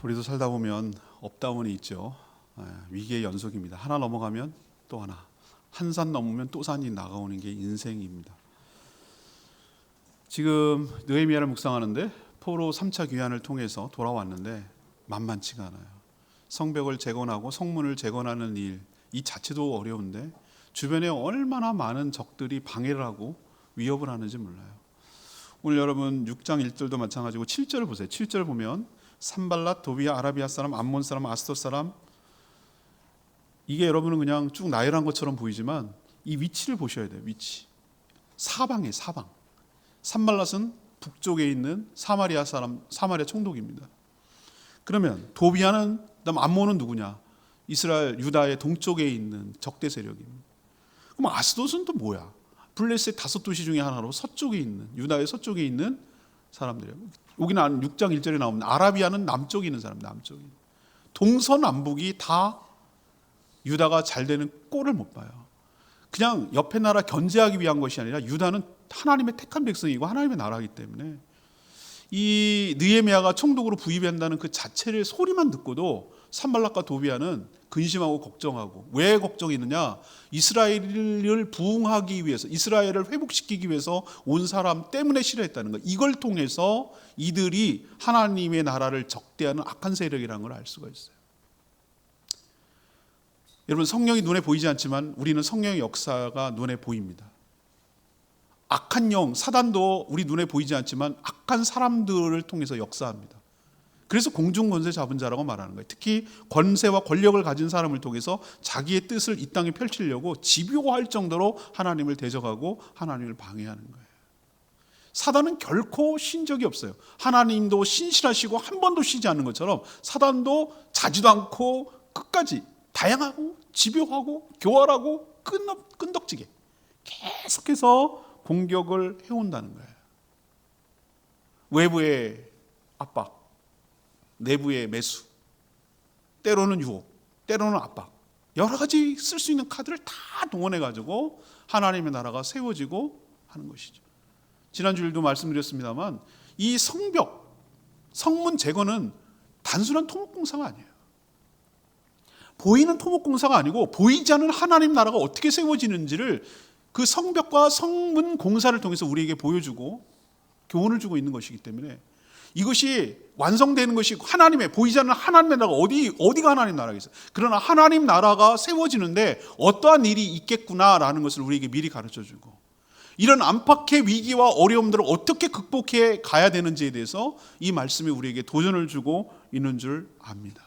우리도 살다 보면 업다운이 있죠. 위기의 연속입니다. 하나 넘어가면 또 하나, 한 산 넘으면 또 산이 나가오는 게 인생입니다. 지금 느헤미야를 묵상하는데 포로 3차 귀환을 통해서 돌아왔는데 만만치가 않아요. 성벽을 재건하고 성문을 재건하는 일, 이 자체도 어려운데 주변에 얼마나 많은 적들이 방해를 하고 위협을 하는지 몰라요. 오늘 여러분 6장 1절도 마찬가지고 7절을 보세요. 7절 보면 산발랏, 도비야, 아라비아 사람, 암몬 사람, 아스돗 사람, 이게 여러분은 그냥 쭉 나열한 것처럼 보이지만 이 위치를 보셔야 돼요. 위치. 사방이에요. 사방. 산발랏은 북쪽에 있는 사마리아 사람, 사마리아 총독입니다. 그러면 도비야는, 그다음 암몬은 누구냐? 이스라엘 유다의 동쪽에 있는 적대 세력입니다. 그럼 아스돗은 또 뭐야? 블레셋 5도시 중에 하나로 서쪽에 있는, 유다의 서쪽에 있는 사람들이에요. 여기는 6장 1절에 나오는 아라비아는 남쪽에 있는 사람, 남쪽에. 동서남북이 다 유다가 잘 되는 꼴을 못 봐요. 그냥 옆에 나라 견제하기 위한 것이 아니라 유다는 하나님의 택한 백성이고 하나님의 나라이기 때문에 이 느헤미야가 총독으로 부임한다는 그 자체를 소리만 듣고도 산발랏과 도비야는 근심하고 걱정하고, 왜 걱정했느냐? 이스라엘을 부흥하기 위해서, 이스라엘을 회복시키기 위해서 온 사람 때문에 싫어했다는 거. 이걸 통해서 이들이 하나님의 나라를 적대하는 악한 세력이라는 걸 알 수가 있어요. 여러분, 성령이 눈에 보이지 않지만 우리는 성령의 역사가 눈에 보입니다. 악한 영, 사단도 우리 눈에 보이지 않지만 악한 사람들을 통해서 역사합니다. 그래서 공중권세 잡은 자라고 말하는 거예요. 특히 권세와 권력을 가진 사람을 통해서 자기의 뜻을 이 땅에 펼치려고 집요할 정도로 하나님을 대적하고 하나님을 방해하는 거예요. 사단은 결코 쉰 적이 없어요. 하나님도 신실하시고 한 번도 쉬지 않는 것처럼 사단도 자지도 않고 끝까지 다양하고 집요하고 교활하고 끈덕지게 계속해서 공격을 해온다는 거예요. 외부의 압박, 내부의 매수, 때로는 유혹, 때로는 압박, 여러 가지 쓸 수 있는 카드를 다 동원해가지고 하나님의 나라가 세워지고 하는 것이죠. 지난주일도 말씀드렸습니다만 이 성벽, 성문 재건은 단순한 토목공사가 아니에요. 보이는 토목공사가 아니고 보이지 않는 하나님 나라가 어떻게 세워지는지를 그 성벽과 성문 공사를 통해서 우리에게 보여주고 교훈을 주고 있는 것이기 때문에 이것이 완성되는 것이 하나님의, 보이지 않는 하나님의 나라가 어디가 하나님 나라겠어요. 그러나 하나님 나라가 세워지는데 어떠한 일이 있겠구나라는 것을 우리에게 미리 가르쳐주고, 이런 안팎의 위기와 어려움들을 어떻게 극복해 가야 되는지에 대해서 이 말씀이 우리에게 도전을 주고 있는 줄 압니다.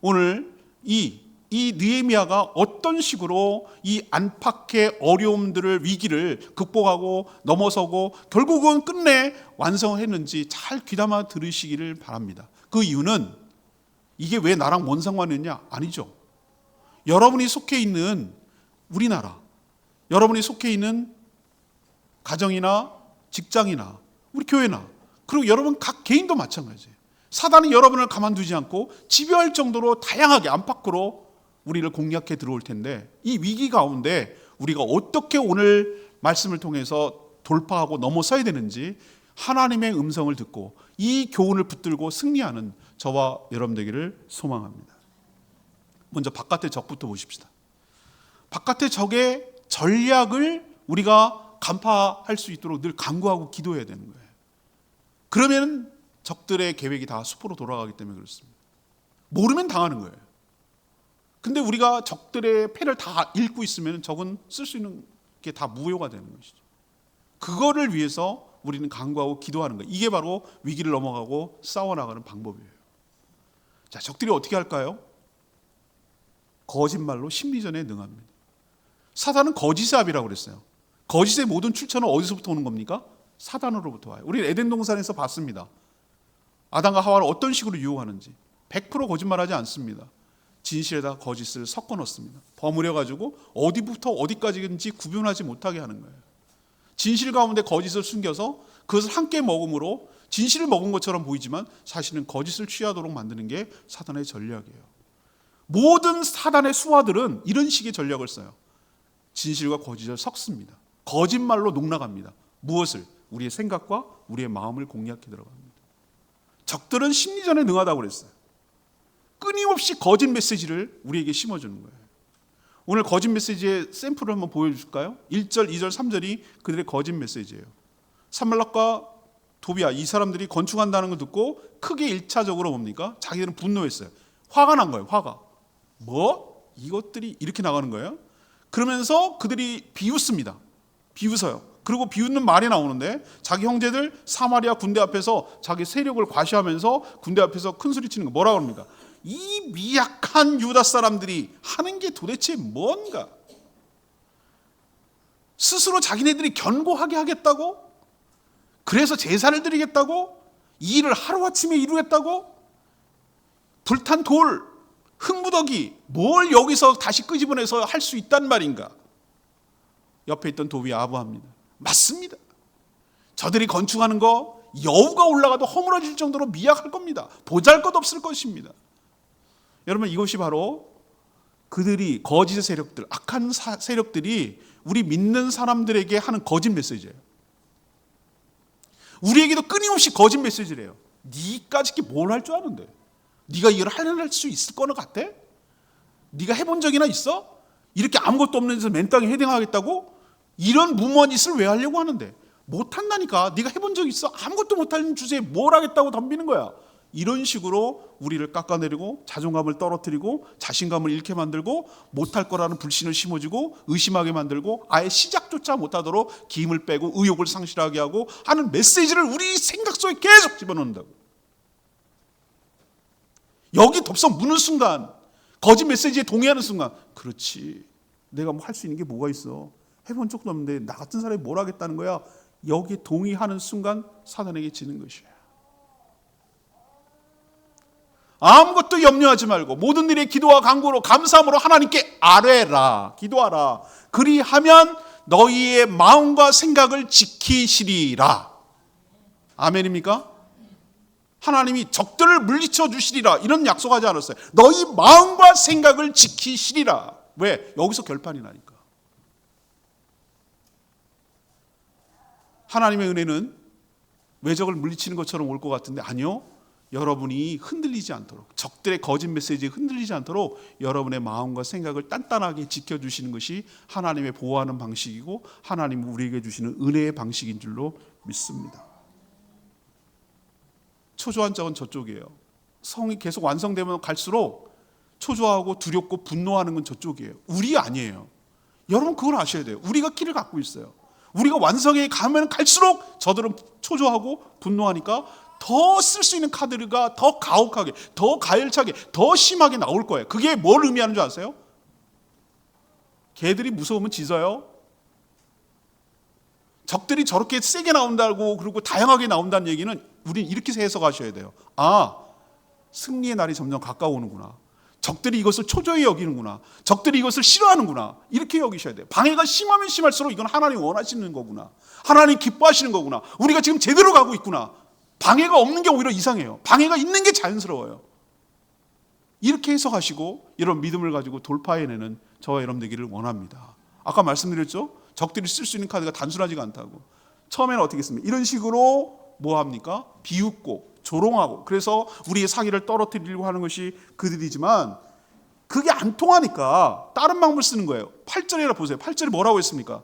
오늘 이 느헤미야가 어떤 식으로 이 안팎의 어려움들을, 위기를 극복하고 넘어서고 결국은 끝내 완성했는지 잘 귀담아 들으시기를 바랍니다. 그 이유는 이게 왜 나랑 뭔 상관이 있냐? 아니죠. 여러분이 속해 있는 우리나라, 여러분이 속해 있는 가정이나 직장이나 우리 교회나, 그리고 여러분 각 개인도 마찬가지예요. 사단이 여러분을 가만두지 않고 집요할 정도로 다양하게 안팎으로 우리를 공략해 들어올 텐데, 이 위기 가운데 우리가 어떻게 오늘 말씀을 통해서 돌파하고 넘어서야 되는지 하나님의 음성을 듣고 이 교훈을 붙들고 승리하는 저와 여러분 되기를 소망합니다. 먼저 바깥의 적부터 보십시다. 바깥의 적의 전략을 우리가 간파할 수 있도록 늘 간구하고 기도해야 되는 거예요. 그러면 적들의 계획이 다 수포로 돌아가기 때문에 그렇습니다. 모르면 당하는 거예요. 근데 우리가 적들의 패를 다 읽고 있으면 적은 쓸 수 있는 게 다 무효가 되는 것이죠. 그거를 위해서 우리는 간구하고 기도하는 거예요. 이게 바로 위기를 넘어가고 싸워나가는 방법이에요. 자, 적들이 어떻게 할까요? 거짓말로 심리전에 능합니다. 사단은 거짓의 압이라고 그랬어요. 거짓의 모든 출처는 어디서부터 오는 겁니까? 사단으로부터 와요. 우리 에덴 동산에서 봤습니다. 아담과 하와를 어떤 식으로 유혹하는지. 100% 거짓말하지 않습니다. 진실에다 거짓을 섞어 넣습니다. 버무려가지고 어디부터 어디까지인지 구분하지 못하게 하는 거예요. 진실 가운데 거짓을 숨겨서 그것을 함께 먹음으로 진실을 먹은 것처럼 보이지만 사실은 거짓을 취하도록 만드는 게 사단의 전략이에요. 모든 사단의 수하들은 이런 식의 전략을 써요. 진실과 거짓을 섞습니다. 거짓말로 농락합니다. 무엇을? 우리의 생각과 우리의 마음을 공략해 들어갑니다. 적들은 심리전에 능하다고 그랬어요. 끊임없이 거짓 메시지를 우리에게 심어주는 거예요. 오늘 거짓 메시지의 샘플을 한번 보여줄까요? 1절, 2절, 3절이 그들의 거짓 메시지예요. 산발락과 도비야, 이 사람들이 건축한다는 걸 듣고 크게 1차적으로 뭡니까? 자기들은 분노했어요. 화가 난 거예요. 화가. 뭐? 이것들이 이렇게 나가는 거예요. 그러면서 그들이 비웃습니다. 비웃어요. 그리고 비웃는 말이 나오는데 자기 형제들 사마리아 군대 앞에서 자기 세력을 과시하면서 군대 앞에서 큰 소리 치는 거 뭐라 그럽니까? 이 미약한 유다 사람들이 하는 게 도대체 뭔가? 스스로 자기네들이 견고하게 하겠다고? 그래서 제사를 드리겠다고? 이 일을 하루아침에 이루겠다고? 불탄 돌, 흙무더기, 뭘 여기서 다시 끄집어내서 할 수 있단 말인가? 옆에 있던 도비야 아부합니다. 맞습니다. 저들이 건축하는 거 여우가 올라가도 허물어질 정도로 미약할 겁니다. 보잘것없을 것입니다. 여러분, 이것이 바로 그들이 거짓의 세력들, 악한 세력들이 우리 믿는 사람들에게 하는 거짓 메시지예요. 우리에게도 끊임없이 거짓 메시지를 해요. 네까짓 뭘 할 줄 아는데? 네가 이걸 할 수 있을 거는 같아? 네가 해본 적이나 있어? 이렇게 아무것도 없는 데서 맨 땅에 헤딩하겠다고? 이런 무모한 짓을 왜 하려고 하는데? 못한다니까. 네가 해본 적 있어? 아무것도 못하는 주제에 뭘 하겠다고 덤비는 거야. 이런 식으로 우리를 깎아내리고 자존감을 떨어뜨리고 자신감을 잃게 만들고 못할 거라는 불신을 심어주고 의심하게 만들고 아예 시작조차 못하도록 기임을 빼고 의욕을 상실하게 하고 하는 메시지를 우리 생각 속에 계속 집어넣는다고. 여기 덥석 무는 순간, 거짓 메시지에 동의하는 순간, 그렇지, 내가 뭐 할 수 있는 게 뭐가 있어? 해본 적도 없는데 나 같은 사람이 뭘 하겠다는 거야? 여기에 동의하는 순간 사단에게 지는 것이야. 아무것도 염려하지 말고 모든 일에 기도와 간구로 감사함으로 하나님께 아뢰라. 기도하라. 그리하면 너희의 마음과 생각을 지키시리라. 아멘입니까? 하나님이 적들을 물리쳐 주시리라 이런 약속하지 않았어요. 너희 마음과 생각을 지키시리라. 왜? 여기서 결판이 나니까. 하나님의 은혜는 외적을 물리치는 것처럼 올 것 같은데 아니요. 여러분이 흔들리지 않도록, 적들의 거짓 메시지에 흔들리지 않도록 여러분의 마음과 생각을 단단하게 지켜주시는 것이 하나님의 보호하는 방식이고 하나님이 우리에게 주시는 은혜의 방식인 줄로 믿습니다. 초조한 적은 저쪽이에요. 성이 계속 완성되면 갈수록 초조하고 두렵고 분노하는 건 저쪽이에요. 우리 아니에요. 여러분 그걸 아셔야 돼요. 우리가 키를 갖고 있어요. 우리가 완성에 가면 갈수록 저들은 초조하고 분노하니까 더 쓸 수 있는 카드가 더 가혹하게, 더 가열차게, 더 심하게 나올 거예요. 그게 뭘 의미하는 줄 아세요? 개들이 무서우면 짖어요. 적들이 저렇게 세게 나온다고 그리고 다양하게 나온다는 얘기는 우리는 이렇게 해석하셔야 돼요. 아, 승리의 날이 점점 가까워오는구나. 적들이 이것을 초조히 여기는구나. 적들이 이것을 싫어하는구나. 이렇게 여기셔야 돼요. 방해가 심하면 심할수록 이건 하나님이 원하시는 거구나. 하나님이 기뻐하시는 거구나. 우리가 지금 제대로 가고 있구나. 방해가 없는 게 오히려 이상해요. 방해가 있는 게 자연스러워요. 이렇게 해석하시고 여러분 믿음을 가지고 돌파해내는 저와 여러분 되기를 원합니다. 아까 말씀드렸죠? 적들이 쓸 수 있는 카드가 단순하지가 않다고. 처음에는 어떻게 했습니까? 이런 식으로 뭐 합니까? 비웃고 조롱하고 그래서 우리의 사기를 떨어뜨리려고 하는 것이 그들이지만 그게 안 통하니까 다른 방법을 쓰는 거예요. 8절이라 보세요. 8절이 뭐라고 했습니까?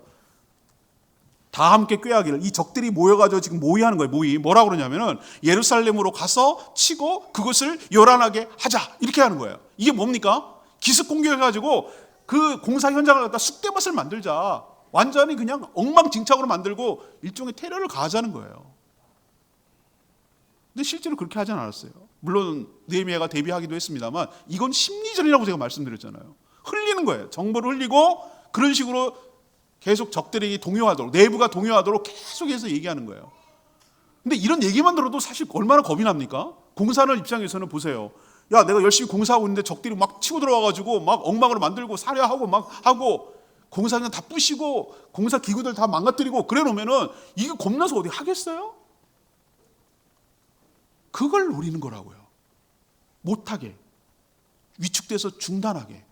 다 함께 꾀하기를. 이 적들이 모여가지고 지금 모의하는 거예요. 모의. 뭐라고 그러냐면은 예루살렘으로 가서 치고 그것을 요란하게 하자. 이렇게 하는 거예요. 이게 뭡니까? 기습 공격해가지고 그 공사 현장을 갖다 쑥대밭을 만들자. 완전히 그냥 엉망진창으로 만들고 일종의 테러를 가하자는 거예요. 근데 실제로 그렇게 하진 않았어요. 물론 느헤미야가 대비하기도 했습니다만 이건 심리전이라고 제가 말씀드렸잖아요. 흘리는 거예요. 정보를 흘리고 그런 식으로 계속 적들에게 동요하도록, 내부가 동요하도록 계속해서 얘기하는 거예요. 근데 이런 얘기만 들어도 사실 얼마나 겁이 납니까? 공사하는 입장에서는 보세요. 야, 내가 열심히 공사하고 있는데 적들이 막 치고 들어와가지고 막 엉망으로 만들고 살해하고 막 하고 공사 그냥 다 부시고 공사 기구들 다 망가뜨리고 그래 놓으면은 이게 겁나서 어디 하겠어요? 그걸 노리는 거라고요. 못하게, 위축돼서 중단하게.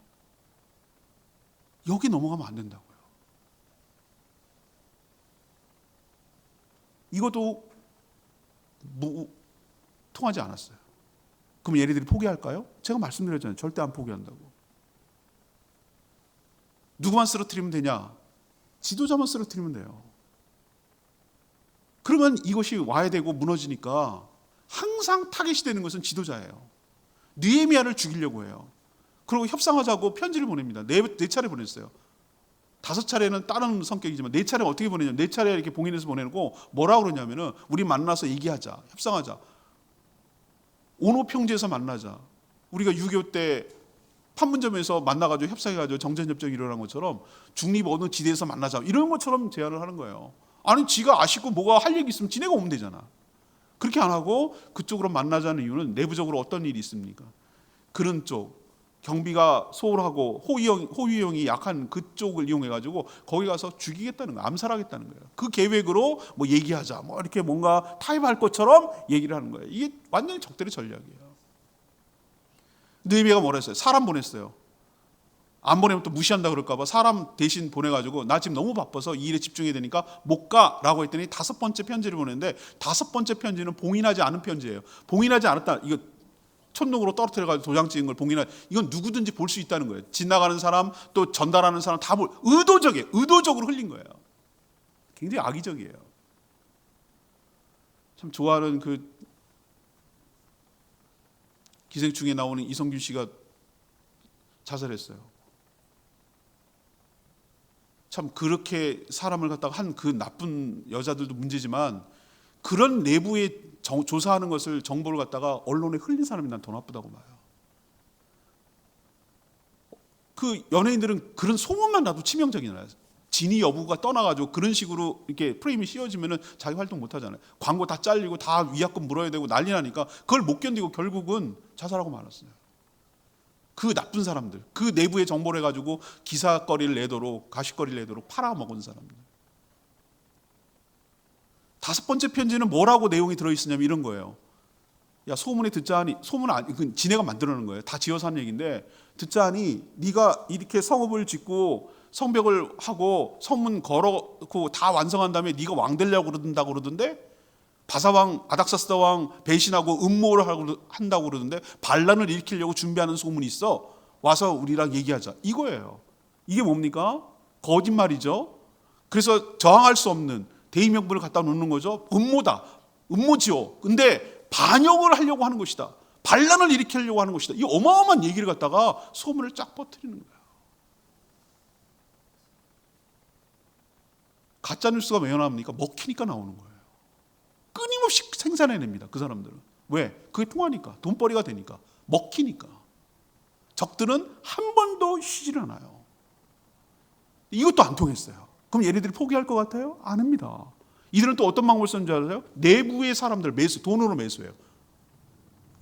여기 넘어가면 안 된다고요. 이것도 통하지 않았어요. 그럼 얘네들이 포기할까요? 제가 말씀드렸잖아요. 절대 안 포기한다고. 누구만 쓰러뜨리면 되냐? 지도자만 쓰러뜨리면 돼요. 그러면 이것이 와야 되고 무너지니까 항상 타겟이 되는 것은 지도자예요. 느헤미야를 죽이려고 해요. 그리고 협상하자고 편지를 보냅니다. 네 차례 보냈어요. 5차례는 다른 성격이지만 4차례 어떻게 보내냐면 4차례 이렇게 봉인해서 보내고 뭐라고 그러냐면은 우리 만나서 얘기하자. 협상하자. 온오평지에서 만나자. 우리가 6.25 때 판문점에서 만나가지고 협상해가지고 정전협정이 일어난 것처럼 중립 어느 지대에서 만나자. 이런 것처럼 제안을 하는 거예요. 아니 지가 아쉽고 뭐가 할 얘기 있으면 지네가 오면 되잖아. 그렇게 안 하고 그쪽으로 만나자는 이유는 내부적으로 어떤 일이 있습니까? 그런 쪽. 경비가 소홀하고 호위형이 약한 그쪽을 이용해가지고 거기 가서 죽이겠다는 거예요. 암살하겠다는 거예요. 그 계획으로 뭐 얘기하자, 뭐 이렇게 뭔가 타협할 것처럼 얘기를 하는 거예요. 이게 완전히 적들의 전략이에요. 느헤미야가 뭐라 했어요? 사람 보냈어요. 안 보내면 또 무시한다 그럴까봐 사람 대신 보내가지고 나 지금 너무 바빠서 이 일에 집중해야 되니까 못 가라고 했더니 5번째 편지를 보냈는데 5번째 편지는 봉인하지 않은 편지예요. 봉인하지 않았다. 이거 촛농으로 떨어뜨려가지고 도장 찍은 걸 봉인하. 이건 누구든지 볼 수 있다는 거예요. 지나가는 사람 또 전달하는 사람 다 의도적으로 흘린 거예요. 굉장히 악의적이에요. 참 좋아하는 그 기생충에 나오는 이성균 씨가 자살했어요. 참 그렇게 사람을 갖다가 한 그 나쁜 여자들도 문제지만 그런 내부에 조사하는 것을 정보를 갖다가 언론에 흘린 사람이 난 더 나쁘다고 봐요. 그 연예인들은 그런 소문만 나도 치명적이잖아요. 진위 여부가 떠나가지고 그런 식으로 이렇게 프레임이 씌워지면은 자기 활동 못 하잖아요. 광고 다 잘리고 다 위약금 물어야 되고 난리 나니까 그걸 못 견디고 결국은 자살하고 말았어요. 그 나쁜 사람들, 그 내부의 정보를 해가지고 기사거리를 내도록 가십거리를 내도록 팔아먹은 사람들. 5번째 편지는 뭐라고 내용이 들어있으냐면 이런 거예요. 야 소문에 듣자하니 소문 아니 지네가 만들어놓은 거예요. 다 지어서 한 얘기인데 듣자하니 네가 이렇게 성읍을 짓고 성벽을 하고 성문 걸어고 다 완성한 다음에 네가 왕 되려고 그러던다고 그러던데 바사왕 아닥사스다 왕 배신하고 음모를 한다고 그러던데 반란을 일으키려고 준비하는 소문이 있어. 와서 우리랑 얘기하자. 이거예요. 이게 뭡니까? 거짓말이죠. 그래서 저항할 수 없는 대의명분을 갖다 놓는 거죠. 음모다. 음모지요. 근데 반역을 하려고 하는 것이다. 반란을 일으키려고 하는 것이다. 이 어마어마한 얘기를 갖다가 소문을 쫙 퍼뜨리는 거예요. 가짜뉴스가 왜 나옵니까? 먹히니까 나오는 거예요. 끊임없이 생산해냅니다. 그 사람들은. 왜? 그게 통하니까. 돈벌이가 되니까. 먹히니까. 적들은 한 번도 쉬질 않아요. 이것도 안 통했어요. 그럼 얘네들이 포기할 것 같아요? 안 합니다. 이들은 또 어떤 방법을 쓰는 줄 아세요? 내부의 사람들 돈으로 매수해요.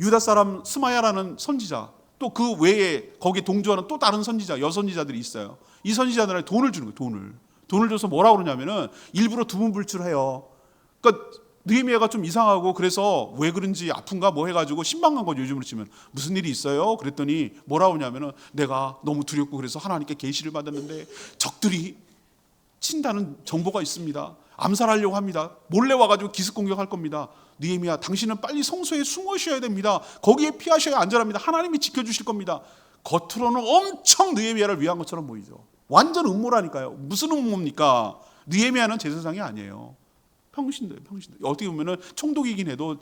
유다 사람 스마야라는 선지자, 또 그 외에 거기에 동조하는 또 다른 선지자, 여선지자들이 있어요. 이 선지자들한테 돈을 주는 거예요. 돈을 줘서 뭐라고 그러냐면은 일부러 두문불출해요. 그러니까 느헤미야가 좀 이상하고 그래서 왜 그런지 아픈가 뭐 해가지고 신방간 거죠. 요즘으로 치면 무슨 일이 있어요? 그랬더니 뭐라고 하냐면은 내가 너무 두렵고 그래서 하나님께 계시를 받았는데 적들이 친다는 정보가 있습니다. 암살하려고 합니다. 몰래 와가지고 기습 공격할 겁니다. 느헤미야, 당신은 빨리 성소에 숨으셔야 됩니다. 거기에 피하셔야 안전합니다. 하나님이 지켜주실 겁니다. 겉으로는 엄청 느헤미야를 위한 것처럼 보이죠. 완전 음모라니까요. 무슨 음모입니까? 느헤미야는 제사장이 아니에요. 평신도예요. 어떻게 보면은 총독이긴 해도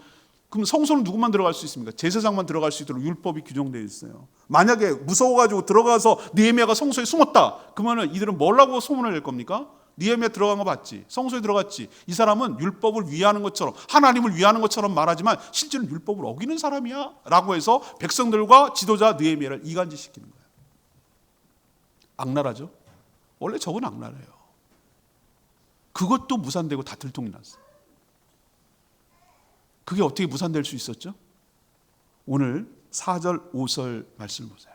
그럼 성소는 누구만 들어갈 수 있습니까? 제사장만 들어갈 수 있도록 율법이 규정되어 있어요. 만약에 무서워가지고 들어가서 느헤미야가 성소에 숨었다. 그러면은 이들은 뭐라고 소문을 낼 겁니까? 느헤미야 들어간 거 봤지? 성소에 들어갔지? 이 사람은 율법을 위하는 것처럼 하나님을 위하는 것처럼 말하지만 실제로는 율법을 어기는 사람이야 라고 해서 백성들과 지도자 느헤미야를 이간질시키는 거예요. 악랄하죠? 원래 적은 악랄해요. 그것도 무산되고 다 들통이 났어요. 그게 어떻게 무산될 수 있었죠? 오늘 4절 5절 말씀을 보세요.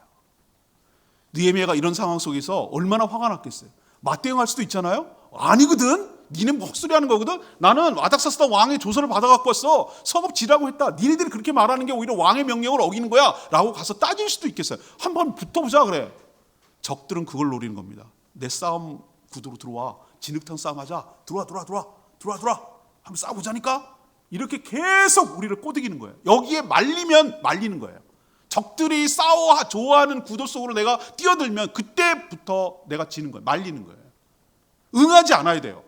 느헤미야가 이런 상황 속에서 얼마나 화가 났겠어요. 맞대응할 수도 있잖아요. 아니거든. 니네 뭐 헛소리 하는 거거든. 나는 아닥사스다 왕의 조서를 받아갖고 왔어. 성읍 지라고 했다. 니네들이 그렇게 말하는 게 오히려 왕의 명령을 어기는 거야 라고 가서 따질 수도 있겠어요. 한번 붙어보자 그래. 적들은 그걸 노리는 겁니다. 내 싸움 구도로 들어와. 진흙탕 싸움하자. 들어와. 한번 싸워보자니까. 이렇게 계속 우리를 꼬드기는 거예요. 여기에 말리면 말리는 거예요. 적들이 싸워 좋아하는 구도 속으로 내가 뛰어들면 그때부터 내가 지는 거예요. 말리는 거예요. 응하지 않아야 돼요.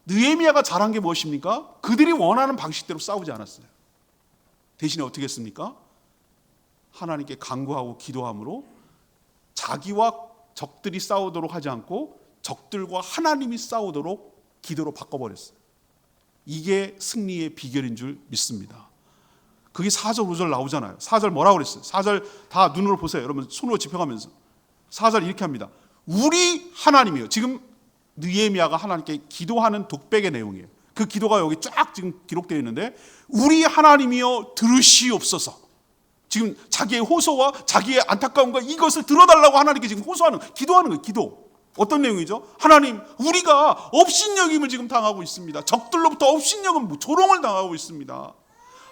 느헤미야가 잘한 게 무엇입니까? 그들이 원하는 방식대로 싸우지 않았어요. 대신에 어떻게 했습니까? 하나님께 간구하고 기도함으로 자기와 적들이 싸우도록 하지 않고 적들과 하나님이 싸우도록 기도로 바꿔버렸어요. 이게 승리의 비결인 줄 믿습니다. 그게 4절 5절 나오잖아요. 4절 뭐라고 그랬어요? 4절 다 눈으로 보세요. 여러분 손으로 짚어가면서 4절 이렇게 합니다. 우리 하나님이요. 지금 느헤미야가 하나님께 기도하는 독백의 내용이에요. 그 기도가 여기 쫙 지금 기록되어 있는데 우리 하나님이여 들으시옵소서. 지금 자기의 호소와 자기의 안타까움과 이것을 들어달라고 하나님께 지금 호소하는 기도하는 거예요. 기도. 어떤 내용이죠? 하나님, 우리가 업신여김을 지금 당하고 있습니다. 적들로부터 업신여김 조롱을 당하고 있습니다.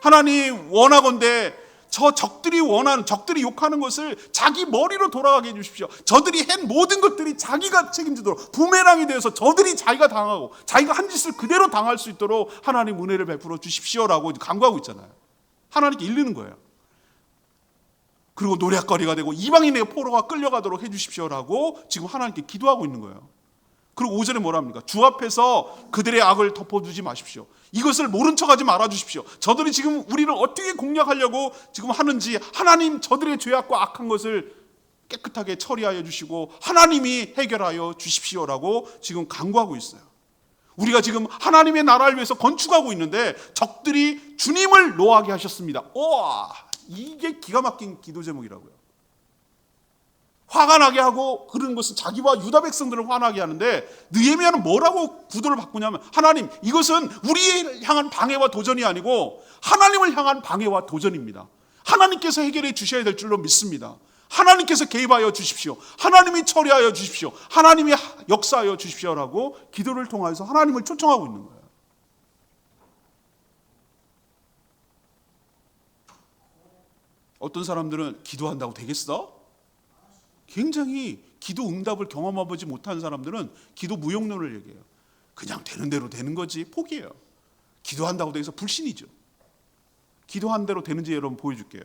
하나님, 원하건대 저 적들이 원하는, 적들이 욕하는 것을 자기 머리로 돌아가게 해주십시오. 저들이 한 모든 것들이 자기가 책임지도록 부메랑이 되어서 저들이 자기가 당하고 자기가 한 짓을 그대로 당할 수 있도록 하나님 은혜를 베풀어 주십시오라고 간구하고 있잖아요. 하나님께 일르는 거예요. 그리고 노략거리가 되고 이방인의 포로가 끌려가도록 해주십시오라고 지금 하나님께 기도하고 있는 거예요. 그리고 5절에 뭐라 합니까? 주 앞에서 그들의 악을 덮어두지 마십시오. 이것을 모른 척하지 말아주십시오. 저들이 지금 우리를 어떻게 공략하려고 지금 하는지 하나님 저들의 죄악과 악한 것을 깨끗하게 처리하여 주시고 하나님이 해결하여 주십시오라고 지금 간구하고 있어요. 우리가 지금 하나님의 나라를 위해서 건축하고 있는데 적들이 주님을 노하게 하셨습니다. 우와, 이게 기가 막힌 기도 제목이라고요. 화가 나게 하고 그런 것은 자기와 유다 백성들을 화나게 하는데 느헤미야는 뭐라고 구도를 바꾸냐면 하나님, 이것은 우리를 향한 방해와 도전이 아니고 하나님을 향한 방해와 도전입니다. 하나님께서 해결해 주셔야 될 줄로 믿습니다. 하나님께서 개입하여 주십시오. 하나님이 처리하여 주십시오. 하나님이 역사하여 주십시오라고 기도를 통해서 하나님을 초청하고 있는 거예요. 어떤 사람들은 기도한다고 되겠어? 굉장히 기도 응답을 경험해보지 못한 사람들은 기도 무용론을 얘기해요. 그냥 되는 대로 되는 거지, 포기해요. 기도한다고 해서 불신이죠. 기도한 대로 되는지 여러분 보여줄게요.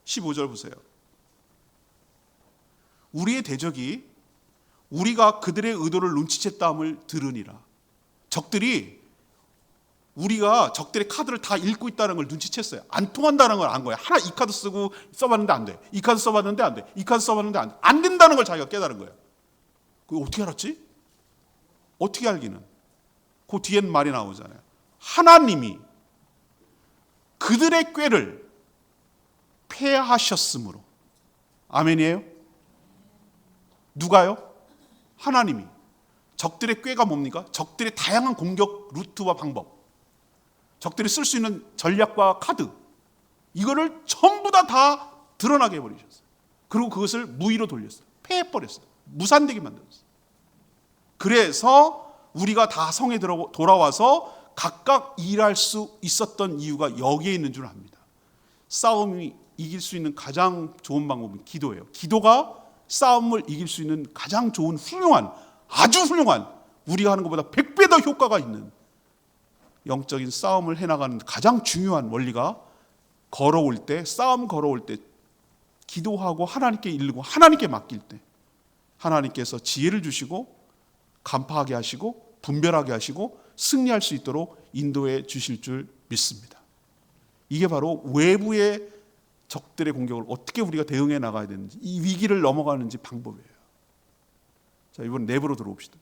15절 보세요. 우리의 대적이 우리가 그들의 의도를 눈치챘다함을 들으니라. 적들이 우리가 적들의 카드를 다 읽고 있다는 걸 눈치챘어요. 안 통한다는 걸 안 거예요. 하나 이 카드 쓰고 써봤는데 안 돼. 이 카드 써봤는데 안 돼. 이 카드 써봤는데 안 돼. 안 된다는 걸 자기가 깨달은 거예요. 그거 어떻게 알았지? 어떻게 알기는? 그 뒤엔 말이 나오잖아요. 하나님이 그들의 꾀를 패하셨으므로. 아멘이에요? 누가요? 하나님이. 적들의 꾀가 뭡니까? 적들의 다양한 공격 루트와 방법, 적들이 쓸 수 있는 전략과 카드, 이거를 전부 다 드러나게 해버리셨어요. 그리고 그것을 무의로 돌렸어요. 패해버렸어요. 무산되게 만들었어요. 그래서 우리가 다 성에 돌아와서 각각 일할 수 있었던 이유가 여기에 있는 줄 압니다. 싸움이 이길 수 있는 가장 좋은 방법은 기도예요. 기도가 싸움을 이길 수 있는 가장 좋은 훌륭한, 아주 훌륭한, 우리가 하는 것보다 100배 더 효과가 있는 영적인 싸움을 해나가는 가장 중요한 원리가, 걸어올 때, 싸움 걸어올 때 기도하고 하나님께 일르고 하나님께 맡길 때 하나님께서 지혜를 주시고 간파하게 하시고 분별하게 하시고 승리할 수 있도록 인도해 주실 줄 믿습니다. 이게 바로 외부의 적들의 공격을 어떻게 우리가 대응해 나가야 되는지, 이 위기를 넘어가는지 방법이에요. 자, 이번 내부로 들어옵시다.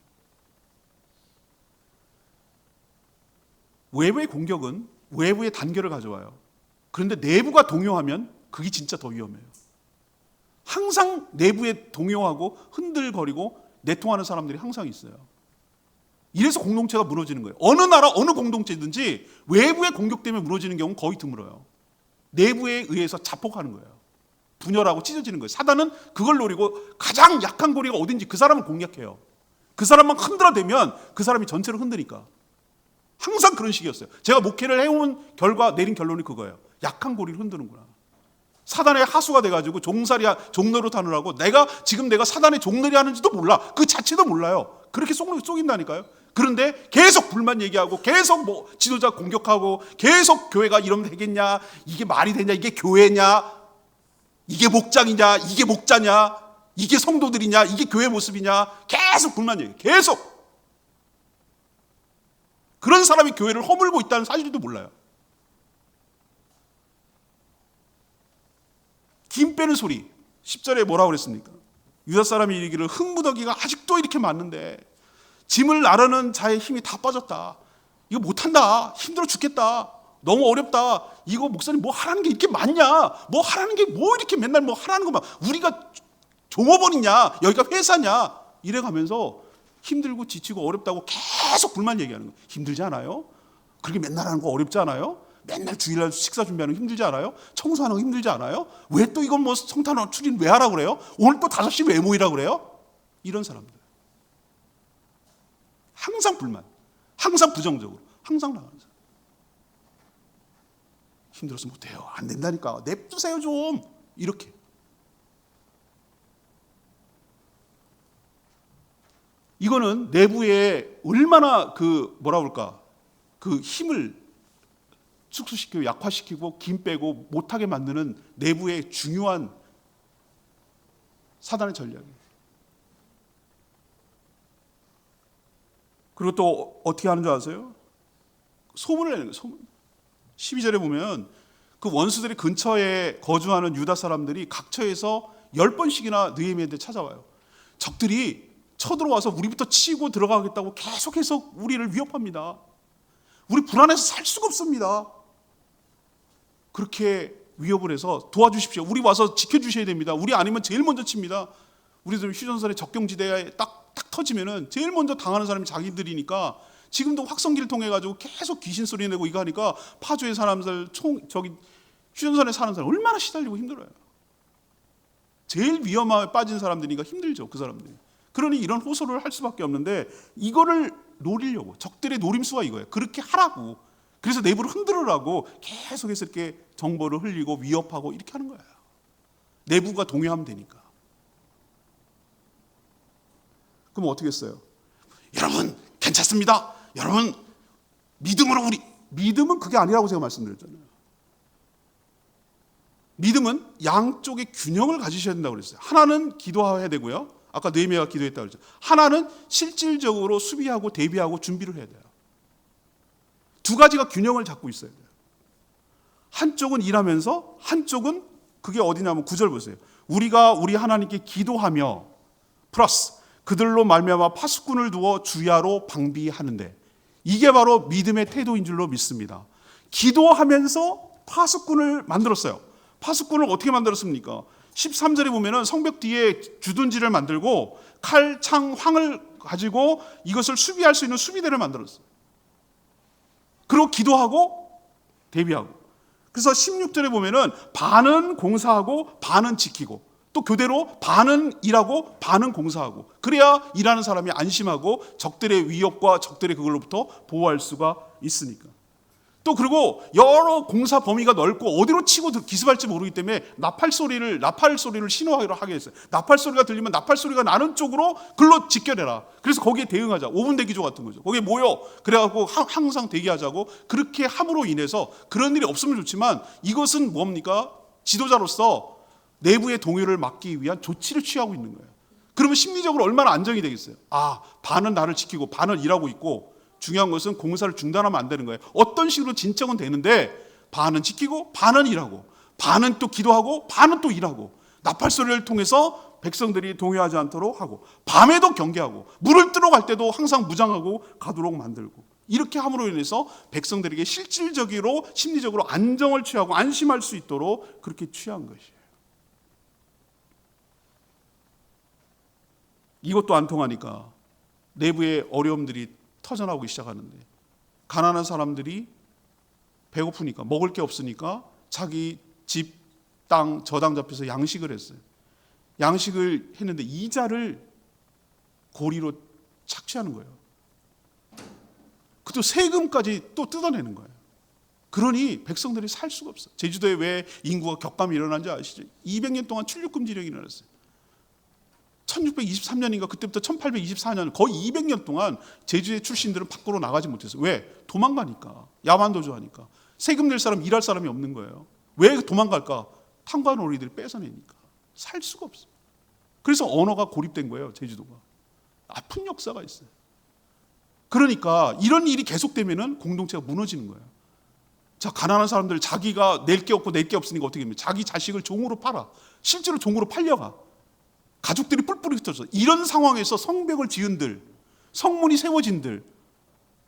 외부의 공격은 외부의 단결을 가져와요. 그런데 내부가 동요하면 그게 진짜 더 위험해요. 항상 내부에 동요하고 흔들거리고 내통하는 사람들이 항상 있어요. 이래서 공동체가 무너지는 거예요. 어느 나라 어느 공동체든지 외부의 공격 때문에 무너지는 경우는 거의 드물어요. 내부에 의해서 자폭하는 거예요. 분열하고 찢어지는 거예요. 사단은 그걸 노리고 가장 약한 고리가 어딘지 그 사람을 공략해요. 그 사람만 흔들어대면 그 사람이 전체를 흔드니까. 항상 그런 식이었어요. 제가 목회를 해온 결과 내린 결론이 그거예요. 약한 고리를 흔드는구나. 사단의 하수가 돼가지고 종노릇 하느라고 내가 사단의 종놀이 하는지도 몰라. 그 자체도 몰라요. 그렇게 속인다니까요. 그런데 계속 불만 얘기하고 계속 뭐 지도자 공격하고 계속 교회가 이러면 되겠냐, 이게 말이 되냐, 이게 교회냐, 이게 목장이냐, 이게 목자냐, 이게 성도들이냐, 이게 교회 모습이냐, 계속 불만 얘기, 계속. 그런 사람이 교회를 허물고 있다는 사실도 몰라요. 김 빼는 소리. 10절에 뭐라고 그랬습니까? 유다 사람이 이르기를 흙무더기가 아직도 이렇게 많은데 짐을 나르는 자의 힘이 다 빠졌다. 이거 못한다. 힘들어 죽겠다. 너무 어렵다. 이거 목사님 뭐 하라는 게 이렇게 많냐? 뭐 하라는 게 뭐 이렇게 맨날 뭐 하라는 것만. 우리가 종업원이냐? 여기가 회사냐? 이래가면서 힘들고 지치고 어렵다고 계속 불만 얘기하는 거예요. 힘들지 않아요? 그렇게 맨날 하는 거 어렵지 않아요? 맨날 주일날 식사 준비하는 거 힘들지 않아요? 청소하는 거 힘들지 않아요? 왜 또 이건 뭐 성탄 추린 왜 하라고 그래요? 오늘 또 5시 왜 모이라고 그래요? 이런 사람들. 항상 불만, 항상 부정적으로, 항상 나가는 사람. 힘들어서 못해요. 안 된다니까. 냅두세요 좀. 이렇게. 이거는 내부에 얼마나 뭐라 그럴까, 그 힘을 축소시키고 약화시키고 김 빼고 못하게 만드는 내부의 중요한 사단의 전략이에요. 그리고 또 어떻게 하는 줄 아세요? 소문을 내는 거예요. 소문. 12절에 보면 그 원수들이 근처에 거주하는 유다 사람들이 각처에서 10번씩이나 느헤미야한테 찾아와요. 적들이 쳐들어와서 우리부터 치고 들어가겠다고 계속해서 우리를 위협합니다. 우리 불안해서 살 수가 없습니다. 그렇게 위협을 해서 도와주십시오. 우리 와서 지켜주셔야 됩니다. 우리 아니면 제일 먼저 칩니다. 우리들 휴전선의 적경지대에 딱 터지면은 제일 먼저 당하는 사람이 자기들이니까 지금도 확성기를 통해 가지고 계속 귀신 소리 내고 이거 하니까 파주의 사람들 휴전선에 사는 사람 얼마나 시달리고 힘들어요. 제일 위험함에 빠진 사람들이니까 힘들죠, 그 사람들이. 그러니 이런 호소를 할 수밖에 없는데 이거를 노리려고, 적들의 노림수가 이거예요. 그렇게 하라고. 그래서 내부를 흔들으라고 계속해서 이렇게 정보를 흘리고 위협하고 이렇게 하는 거예요. 내부가 동요하면 되니까. 그럼 어떻게 했어요? 여러분 괜찮습니다. 여러분 믿음으로 믿음은 그게 아니라고 제가 말씀드렸잖아요. 믿음은 양쪽의 균형을 가지셔야 된다고 그랬어요. 하나는 기도해야 되고요. 아까 느헤미야가 기도했다고 그랬죠. 하나는 실질적으로 수비하고 대비하고 준비를 해야 돼요. 두 가지가 균형을 잡고 있어야 돼요. 한쪽은 일하면서 한쪽은 그게 어디냐면 9절 보세요. 우리가 우리 하나님께 기도하며 플러스 그들로 말미암아 파수꾼을 두어 주야로 방비하는데, 이게 바로 믿음의 태도인 줄로 믿습니다. 기도하면서 파수꾼을 만들었어요. 파수꾼을 어떻게 만들었습니까? 13절에 보면은 성벽 뒤에 주둔지를 만들고 칼, 창, 황을 가지고 이것을 수비할 수 있는 수비대를 만들었어요. 그리고 기도하고 대비하고. 그래서 16절에 보면은 반은 공사하고 반은 지키고, 또 교대로 반은 일하고 반은 공사하고, 그래야 일하는 사람이 안심하고 적들의 위협과 적들의 그걸로부터 보호할 수가 있으니까. 또 그리고 여러 공사 범위가 넓고 어디로 치고 기습할지 모르기 때문에 나팔 소리를 신호하기로 하게 했어요. 나팔 소리가 들리면 나팔 소리가 나는 쪽으로 글로 직결해라. 그래서 거기에 대응하자. 5분 대기조 같은 거죠. 거기에 모여. 그래갖고 항상 대기하자고. 그렇게 함으로 인해서 그런 일이 없으면 좋지만 이것은 뭡니까? 지도자로서 내부의 동요를 막기 위한 조치를 취하고 있는 거예요. 그러면 심리적으로 얼마나 안정이 되겠어요? 아, 반은 나를 지키고 반은 일하고 있고, 중요한 것은 공사를 중단하면 안 되는 거예요. 어떤 식으로 진척은 되는데 반은 지키고 반은 일하고 반은 또 기도하고 반은 또 일하고, 나팔 소리를 통해서 백성들이 동요하지 않도록 하고, 밤에도 경계하고, 물을 뜨러 갈 때도 항상 무장하고 가도록 만들고, 이렇게 함으로 인해서 백성들에게 실질적으로 심리적으로 안정을 취하고 안심할 수 있도록 그렇게 취한 것이에요. 이것도 안 통하니까 내부의 어려움들이 터져나오기 시작하는데, 가난한 사람들이 배고프니까, 먹을 게 없으니까 자기 집, 땅, 저당 잡혀서 양식을 했어요. 양식을 했는데 이자를 고리로 착취하는 거예요. 그것도 세금까지 또 뜯어내는 거예요. 그러니 백성들이 살 수가 없어요. 제주도에 왜 인구가 격감이 일어난지 아시죠? 200년 동안 출入금지령이 일어났어요. 1623년인가 그때부터 1824년 거의 200년 동안 제주의 출신들은 밖으로 나가지 못했어요. 왜? 도망가니까. 야만도주하니까. 세금 낼 사람, 일할 사람이 없는 거예요. 왜 도망갈까? 탕과놀이들이 뺏어내니까. 살 수가 없어요. 그래서 언어가 고립된 거예요. 제주도가. 아픈 역사가 있어요. 그러니까 이런 일이 계속되면은 공동체가 무너지는 거예요. 자, 가난한 사람들 자기가 낼 게 없고 낼 게 없으니까 어떻게 합니까? 자기 자식을 종으로 팔아. 실제로 종으로 팔려가. 가족들이 뿔뿔이 흩어져. 이런 상황에서 성벽을 지은들, 성문이 세워진들,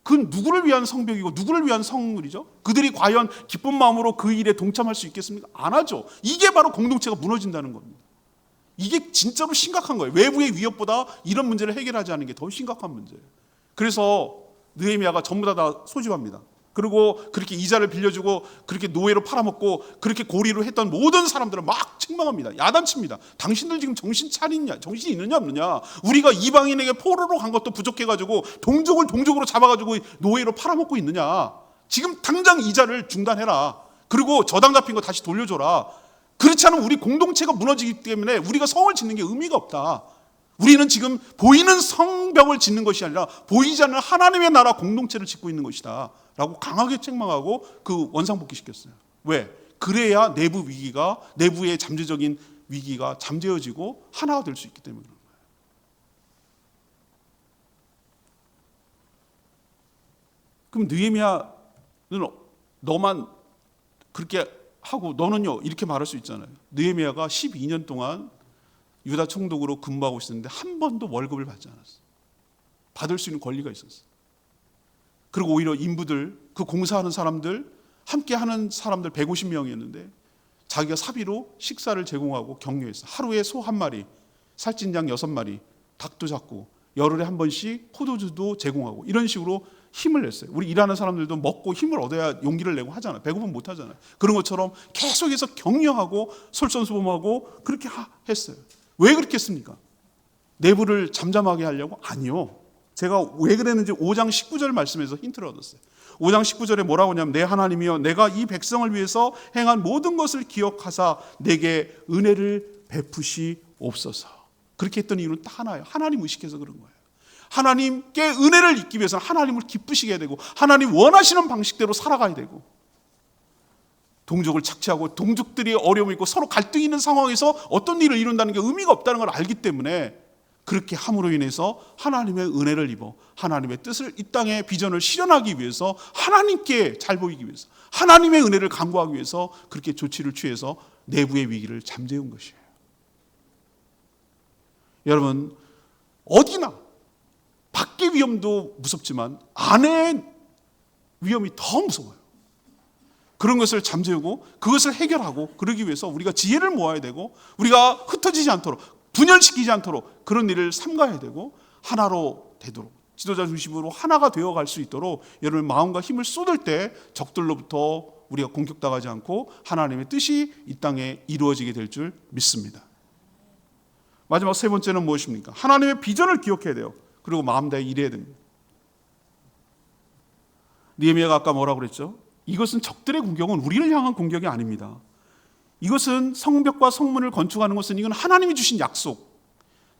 그건 누구를 위한 성벽이고 누구를 위한 성물이죠? 그들이 과연 기쁜 마음으로 그 일에 동참할 수 있겠습니까? 안 하죠. 이게 바로 공동체가 무너진다는 겁니다. 이게 진짜로 심각한 거예요. 외부의 위협보다 이런 문제를 해결하지 않는 게 더 심각한 문제예요. 그래서 느헤미야가 전부 다 소집합니다. 그리고 그렇게 이자를 빌려주고 그렇게 노예로 팔아먹고 그렇게 고리로 했던 모든 사람들을 막 책망합니다. 야단칩니다. 당신들 지금 정신 차리냐? 정신이 있느냐 없느냐? 우리가 이방인에게 포로로 간 것도 부족해가지고 동족을 동족으로 잡아가지고 노예로 팔아먹고 있느냐? 지금 당장 이자를 중단해라. 그리고 저당 잡힌 거 다시 돌려줘라. 그렇지 않으면 우리 공동체가 무너지기 때문에 우리가 성을 짓는 게 의미가 없다. 우리는 지금 보이는 성벽을 짓는 것이 아니라 보이지 않는 하나님의 나라 공동체를 짓고 있는 것이다 라고 강하게 책망하고 그 원상복귀시켰어요. 왜? 그래야 내부 위기가, 내부의 잠재적인 위기가 잠재워지고 하나가 될 수 있기 때문에 그런 거예요. 그럼 느헤미야는 너만 그렇게 하고 너는요 이렇게 말할 수 있잖아요. 느헤미야가 12년 동안 유다 총독으로 근무하고 있었는데 한 번도 월급을 받지 않았어요. 받을 수 있는 권리가 있었어요. 그리고 오히려 인부들, 그 공사하는 사람들, 함께 하는 사람들 150명이었는데 자기가 사비로 식사를 제공하고 격려했어요. 하루에 소 1마리, 살찐양 6마리, 닭도 잡고 열흘에 한 번씩 포도주도 제공하고 이런 식으로 힘을 냈어요. 우리 일하는 사람들도 먹고 힘을 얻어야 용기를 내고 하잖아요. 배고프면 못 하잖아요. 그런 것처럼 계속해서 격려하고 솔선수범하고 그렇게 했어요. 왜 그렇게 했습니까? 내부를 잠잠하게 하려고? 아니요. 제가 왜 그랬는지 5장 19절 말씀에서 힌트를 얻었어요. 5장 19절에 뭐라고 하냐면 내 하나님이여 내가 이 백성을 위해서 행한 모든 것을 기억하사 내게 은혜를 베푸시옵소서. 그렇게 했던 이유는 딱 하나예요. 하나님 의식해서 그런 거예요. 하나님께 은혜를 입기 위해서는 하나님을 기쁘시게 해야 되고 하나님 원하시는 방식대로 살아가야 되고 동족을 착취하고 동족들이 어려움이 있고 서로 갈등이 있는 상황에서 어떤 일을 이룬다는 게 의미가 없다는 걸 알기 때문에 그렇게 함으로 인해서 하나님의 은혜를 입어 하나님의 뜻을 이 땅의 비전을 실현하기 위해서 하나님께 잘 보이기 위해서 하나님의 은혜를 간구하기 위해서 그렇게 조치를 취해서 내부의 위기를 잠재운 것이에요. 여러분 어디나 밖의 위험도 무섭지만 안의 위험이 더 무서워요. 그런 것을 잠재우고 그것을 해결하고 그러기 위해서 우리가 지혜를 모아야 되고 우리가 흩어지지 않도록 분열시키지 않도록 그런 일을 삼가야 되고 하나로 되도록 지도자 중심으로 하나가 되어갈 수 있도록 여러분 마음과 힘을 쏟을 때 적들로부터 우리가 공격당하지 않고 하나님의 뜻이 이 땅에 이루어지게 될 줄 믿습니다. 마지막 세 번째는 무엇입니까? 하나님의 비전을 기억해야 돼요. 그리고 마음 다해 일해야 됩니다. 느헤미야가 아까 뭐라고 그랬죠? 이것은 적들의 공격은 우리를 향한 공격이 아닙니다. 이것은 성벽과 성문을 건축하는 것은 이건 하나님이 주신 약속.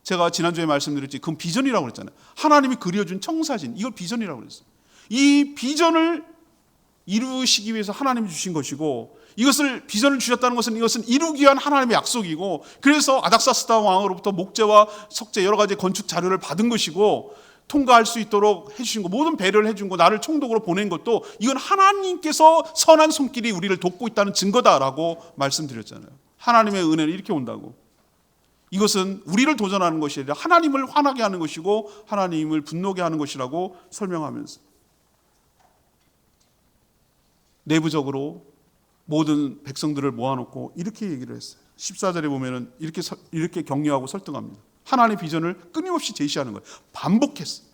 제가 지난주에 말씀드렸지 그건 비전이라고 그랬잖아요. 하나님이 그려준 청사진 이걸 비전이라고 그랬어요. 이 비전을 이루시기 위해서 하나님이 주신 것이고 이것을 비전을 주셨다는 것은 이것은 이루기 위한 하나님의 약속이고 그래서 아닥사스다 왕으로부터 목재와 석재 여러 가지 건축 자료를 받은 것이고 통과할 수 있도록 해주신 거 모든 배려를 해준 거 나를 총독으로 보낸 것도 이건 하나님께서 선한 손길이 우리를 돕고 있다는 증거다라고 말씀드렸잖아요. 하나님의 은혜는 이렇게 온다고. 이것은 우리를 도전하는 것이 아니라 하나님을 화나게 하는 것이고 하나님을 분노게 하는 것이라고 설명하면서 내부적으로 모든 백성들을 모아놓고 이렇게 얘기를 했어요. 14절에 보면은 이렇게 격려하고 설득합니다. 하나님의 비전을 끊임없이 제시하는 거예요. 반복했어요.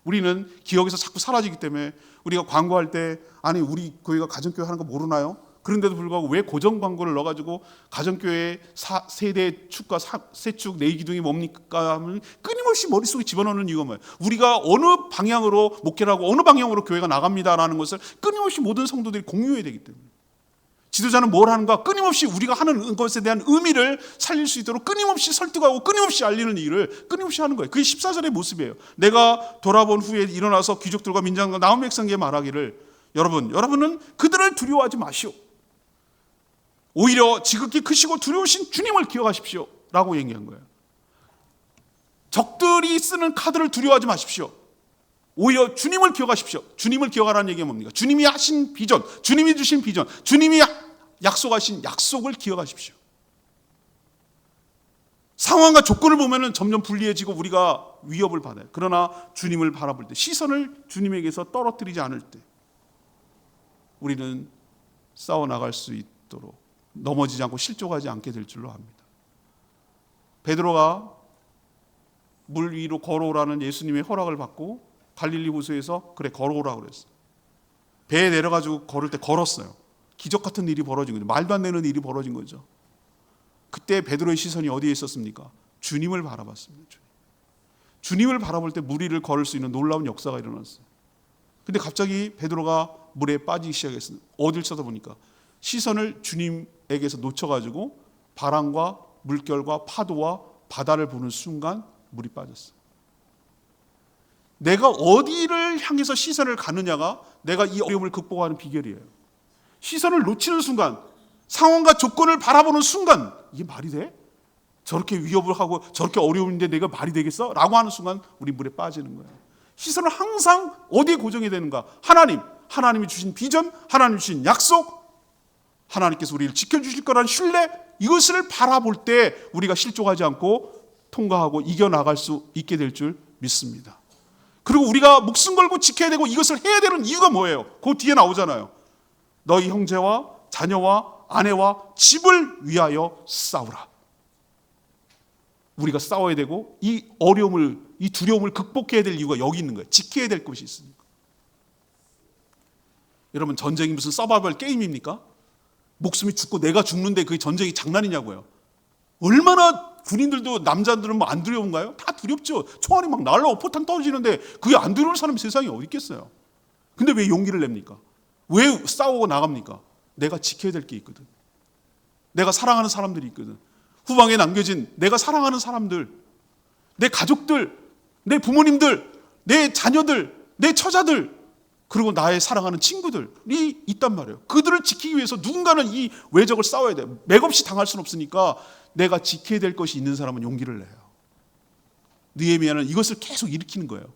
우리는 기억에서 자꾸 사라지기 때문에 우리가 광고할 때 아니 우리 교회가 가정교회 하는 거 모르나요? 그런데도 불구하고 왜 고정 광고를 넣어가지고 가정교회 세대 축과 세축 내기둥이 뭡니까 하면 끊임없이 머릿속에 집어넣는 이유가 뭐예요? 우리가 어느 방향으로 목회를 하고 어느 방향으로 교회가 나갑니다라는 것을 끊임없이 모든 성도들이 공유해야 되기 때문에 지도자는 뭘 하는가? 끊임없이 우리가 하는 것에 대한 의미를 살릴 수 있도록 끊임없이 설득하고 끊임없이 알리는 일을 끊임없이 하는 거예요. 그게 14절의 모습이에요. 내가 돌아본 후에 일어나서 귀족들과 민장과 남은 백성에게 말하기를 여러분은 그들을 두려워하지 마시오. 오히려 지극히 크시고 두려우신 주님을 기억하십시오 라고 얘기한 거예요. 적들이 쓰는 카드를 두려워하지 마십시오. 오히려 주님을 기억하십시오. 주님을 기억하라는 얘기가 뭡니까? 주님이 하신 비전, 주님이 주신 비전, 주님이 약속하신 약속을 기억하십시오. 상황과 조건을 보면 점점 불리해지고 우리가 위협을 받아요. 그러나 주님을 바라볼 때, 시선을 주님에게서 떨어뜨리지 않을 때 우리는 싸워나갈 수 있도록 넘어지지 않고 실족하지 않게 될 줄로 압니다. 베드로가 물 위로 걸어오라는 예수님의 허락을 받고 갈릴리 호수에서 그래 걸어오라고 그랬어요. 배에 내려가지고 걸을 때 걸었어요. 기적 같은 일이 벌어진 거죠. 말도 안 되는 일이 벌어진 거죠. 그때 베드로의 시선이 어디에 있었습니까? 주님을 바라봤습니다. 주님을 바라볼 때 물 위를 걸을 수 있는 놀라운 역사가 일어났어요. 근데 갑자기 베드로가 물에 빠지기 시작했어요. 어딜 쳐다보니까 시선을 주님에게서 놓쳐가지고 바람과 물결과 파도와 바다를 보는 순간 물이 빠졌어요. 내가 어디를 향해서 시선을 가느냐가 내가 이 어려움을 극복하는 비결이에요. 시선을 놓치는 순간, 상황과 조건을 바라보는 순간, 이게 말이 돼? 저렇게 위협을 하고 저렇게 어려움인데 내가 말이 되겠어? 라고 하는 순간 우리 물에 빠지는 거예요. 시선을 항상 어디에 고정해야 되는가? 하나님이 주신 비전, 하나님이 주신 약속, 하나님께서 우리를 지켜주실 거라는 신뢰, 이것을 바라볼 때 우리가 실족하지 않고 통과하고 이겨나갈 수 있게 될 줄 믿습니다. 그리고 우리가 목숨 걸고 지켜야 되고 이것을 해야 되는 이유가 뭐예요? 그 뒤에 나오잖아요. 너희 형제와 자녀와 아내와 집을 위하여 싸우라. 우리가 싸워야 되고 이 어려움을, 이 두려움을 극복해야 될 이유가 여기 있는 거예요. 지켜야 될 것이 있으니까. 여러분, 전쟁이 무슨 서바이벌 게임입니까? 목숨이 죽고 내가 죽는데 그게 전쟁이 장난이냐고요. 얼마나 군인들도 남자들은 뭐 안 두려운가요? 다 두렵죠. 총알이 막 날라오고 포탄 떨어지는데 그게 안 두려울 사람이 세상에 어디 있겠어요. 근데 왜 용기를 냅니까? 왜 싸우고 나갑니까? 내가 지켜야 될 게 있거든. 내가 사랑하는 사람들이 있거든. 후방에 남겨진 내가 사랑하는 사람들, 내 가족들, 내 부모님들, 내 자녀들, 내 처자들, 그리고 나의 사랑하는 친구들이 있단 말이에요. 그들을 지키기 위해서 누군가는 이 외적을 싸워야 돼요. 맥없이 당할 수는 없으니까 내가 지켜야 될 것이 있는 사람은 용기를 내요. 느헤미야는 이것을 계속 일으키는 거예요.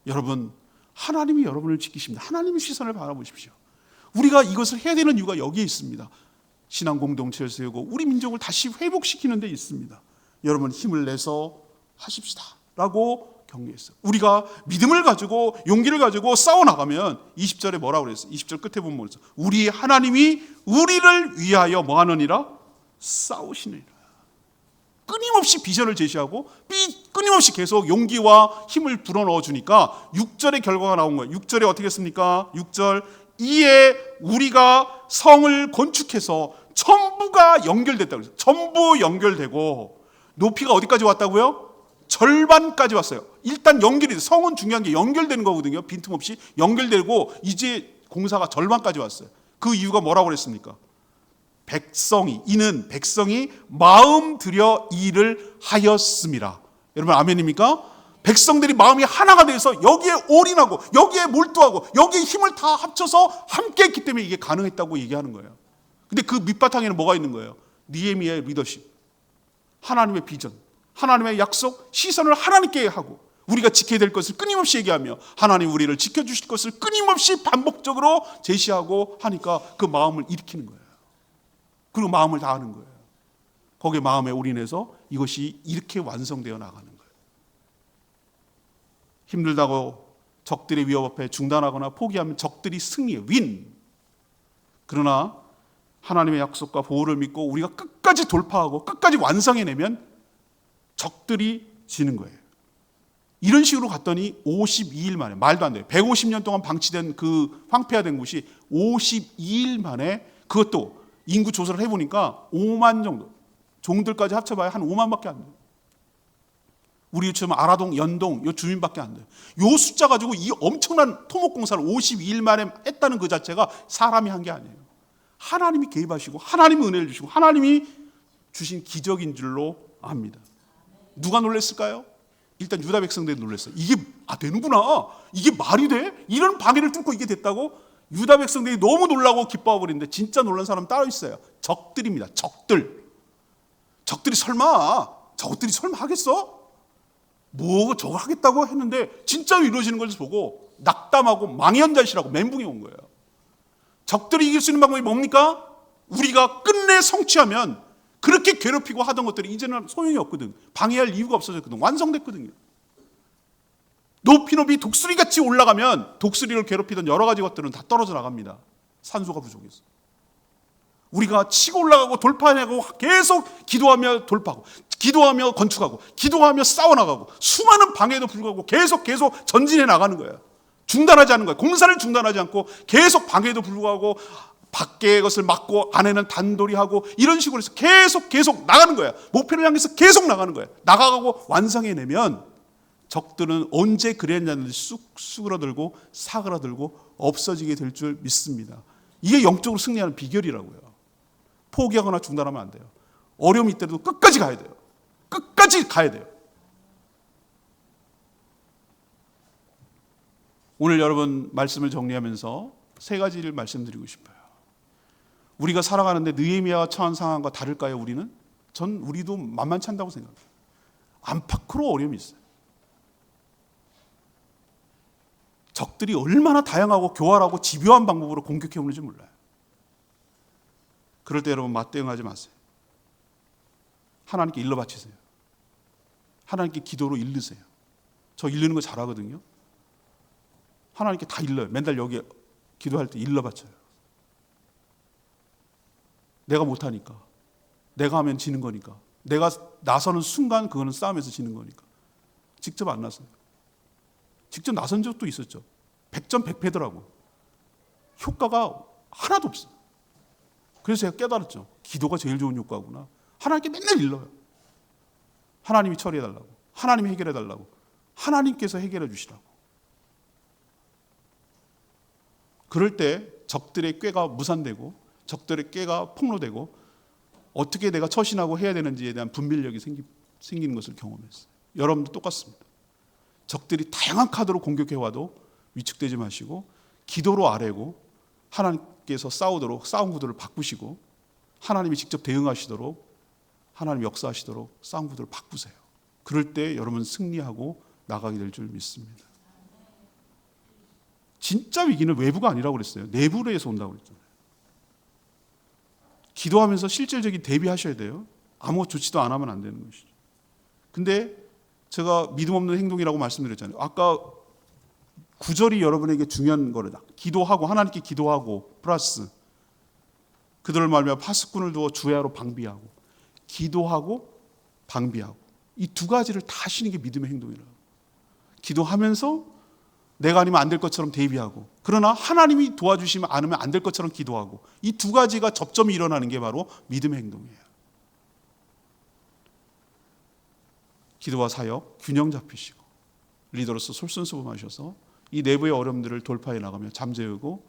여러분, 하나님이 여러분을 지키십니다. 하나님의 시선을 바라보십시오. 우리가 이것을 해야 되는 이유가 여기에 있습니다. 신앙 공동체를 세우고 우리 민족을 다시 회복시키는 데 있습니다. 여러분, 힘을 내서 하십시다 라고 격려했어요. 우리가 믿음을 가지고 용기를 가지고 싸워나가면 20절에 뭐라고 그랬어요? 20절 끝에 보면 뭐랬어요? 우리 하나님이 우리를 위하여 뭐하느니라? 싸우시느니라. 끊임없이 비전을 제시하고 끊임없이 계속 용기와 힘을 불어넣어 주니까 6절의 결과가 나온 거예요. 6절에 어떻게 했습니까? 6절, 이에 우리가 성을 건축해서 전부가 연결됐다고 그랬어요. 전부 연결되고 높이가 어디까지 왔다고요? 절반까지 왔어요. 일단 연결이 돼요. 성은 중요한 게 연결되는 거거든요. 빈틈없이 연결되고 이제 공사가 절반까지 왔어요. 그 이유가 뭐라고 그랬습니까? 이는 백성이 마음 들여 일을 하였음이라. 여러분, 아멘입니까? 백성들이 마음이 하나가 돼서 여기에 올인하고 여기에 몰두하고 여기에 힘을 다 합쳐서 함께 했기 때문에 이게 가능했다고 얘기하는 거예요. 근데 그 밑바탕에는 뭐가 있는 거예요? 느헤미야의 리더십, 하나님의 비전, 하나님의 약속, 시선을 하나님께 하고 우리가 지켜야 될 것을 끊임없이 얘기하며 하나님 우리를 지켜주실 것을 끊임없이 반복적으로 제시하고 하니까 그 마음을 일으키는 거예요. 그리고 마음을 다하는 거예요. 거기에 마음에 올인해서 이것이 이렇게 완성되어 나가는 거예요. 힘들다고 적들의 위협 앞에 중단하거나 포기하면 적들이 승리해, 윈. 그러나 하나님의 약속과 보호를 믿고 우리가 끝까지 돌파하고 끝까지 완성해내면 적들이 지는 거예요. 이런 식으로 갔더니 52일 만에, 말도 안 돼요. 150년 동안 방치된 그 황폐화된 곳이 52일 만에, 그것도 인구 조사를 해보니까 5만 정도, 종들까지 합쳐봐야 한 5만밖에 안 돼요. 우리 요즘 아라동, 연동 요 주민밖에 안 돼요. 요 숫자 가지고 이 엄청난 토목공사를 52일 만에 했다는 그 자체가 사람이 한 게 아니에요. 하나님이 개입하시고 하나님이 은혜를 주시고 하나님이 주신 기적인 줄로 압니다. 누가 놀랐을까요? 일단 유다 백성들이 놀랐어요. 이게 되는구나. 이게 말이 돼? 이런 방해를 뚫고 이게 됐다고? 유다 백성들이 너무 놀라고 기뻐하고 버리는데 진짜 놀란 사람 따로 있어요. 적들입니다. 적들이 설마 저것들이 설마 하겠어? 뭐 저거 하겠다고 했는데 진짜로 이루어지는 걸 보고 낙담하고 망연자실하고 멘붕이 온 거예요. 적들이 이길 수 있는 방법이 뭡니까? 우리가 끝내 성취하면 그렇게 괴롭히고 하던 것들이 이제는 소용이 없거든. 방해할 이유가 없어졌거든. 완성됐거든요. 높이 독수리같이 올라가면 독수리를 괴롭히던 여러 가지 것들은 다 떨어져 나갑니다. 산소가 부족해서. 우리가 치고 올라가고 돌파하고 계속 기도하며 돌파하고 기도하며 건축하고 기도하며 싸워나가고 수많은 방해에도 불구하고 계속 전진해 나가는 거예요. 중단하지 않는 거예요. 공사를 중단하지 않고 계속 방해에도 불구하고 밖의 것을 막고 안에는 단돌이하고 이런 식으로 해서 계속 나가는 거예요. 목표를 향해서 계속 나가는 거예요. 나가고 완성해내면 적들은 언제 그랬냐는지 쑥 수그러들고 사그라들고 없어지게 될 줄 믿습니다. 이게 영적으로 승리하는 비결이라고요. 포기하거나 중단하면 안 돼요. 어려움이 있더라도 끝까지 가야 돼요. 끝까지 가야 돼요. 오늘 여러분 말씀을 정리하면서 세 가지를 말씀드리고 싶어요. 우리가 살아가는데 느헤미야가 처한 상황과 다를까요? 우리도 만만치 않다고 생각해요. 안팎으로 어려움이 있어요. 적들이 얼마나 다양하고 교활하고 집요한 방법으로 공격해 오는지 몰라요. 그럴 때 여러분 맞대응하지 마세요. 하나님께 일러 바치세요. 하나님께 기도로 일르세요. 저 일르는 거 잘하거든요. 하나님께 다 일러요. 맨날 여기 기도할 때 일러 바쳐요. 내가 못하니까. 내가 하면 지는 거니까. 내가 나서는 순간 그거는 싸움에서 지는 거니까. 직접 안 나서요. 직접 나선 적도 있었죠. 100점 100패더라고. 효과가 하나도 없어요. 그래서 제가 깨달았죠. 기도가 제일 좋은 효과구나. 하나님께 맨날 일러요. 하나님이 처리해달라고. 하나님이 해결해달라고. 하나님께서 해결해 주시라고. 그럴 때 적들의 꾀가 무산되고 적들의 꾀가 폭로되고 어떻게 내가 처신하고 해야 되는지에 대한 분별력이 생기는 것을 경험했어요. 여러분도 똑같습니다. 적들이 다양한 카드로 공격해와도 위축되지 마시고 기도로 아뢰고 하나님께서 싸우도록 싸움 구도를 바꾸시고 하나님이 직접 대응하시도록 하나님 역사하시도록 싸움 구도를 바꾸세요. 그럴 때 여러분 승리하고 나가게 될 줄 믿습니다. 진짜 위기는 외부가 아니라고 그랬어요. 내부에서 온다고 그랬잖아요. 기도하면서 실질적인 대비하셔야 돼요. 아무 조치도 안 하면 안 되는 것이죠. 근데 제가 믿음 없는 행동이라고 말씀드렸잖아요. 아까 구절이 여러분에게 중요한 거다. 기도하고 하나님께 기도하고 플러스 그들을 말미암아 파수꾼을 두어 주야로 방비하고 기도하고 방비하고 이 두 가지를 다 하시는 게 믿음의 행동이라고. 기도하면서 내가 아니면 안 될 것처럼 대비하고 그러나 하나님이 도와주시면 않으면 안 될 것처럼 기도하고 이 두 가지가 접점이 일어나는 게 바로 믿음의 행동이에요. 기도와 사역 균형 잡히시고 리더로서 솔선수범하셔서 이 내부의 어려움들을 돌파해 나가며 잠재우고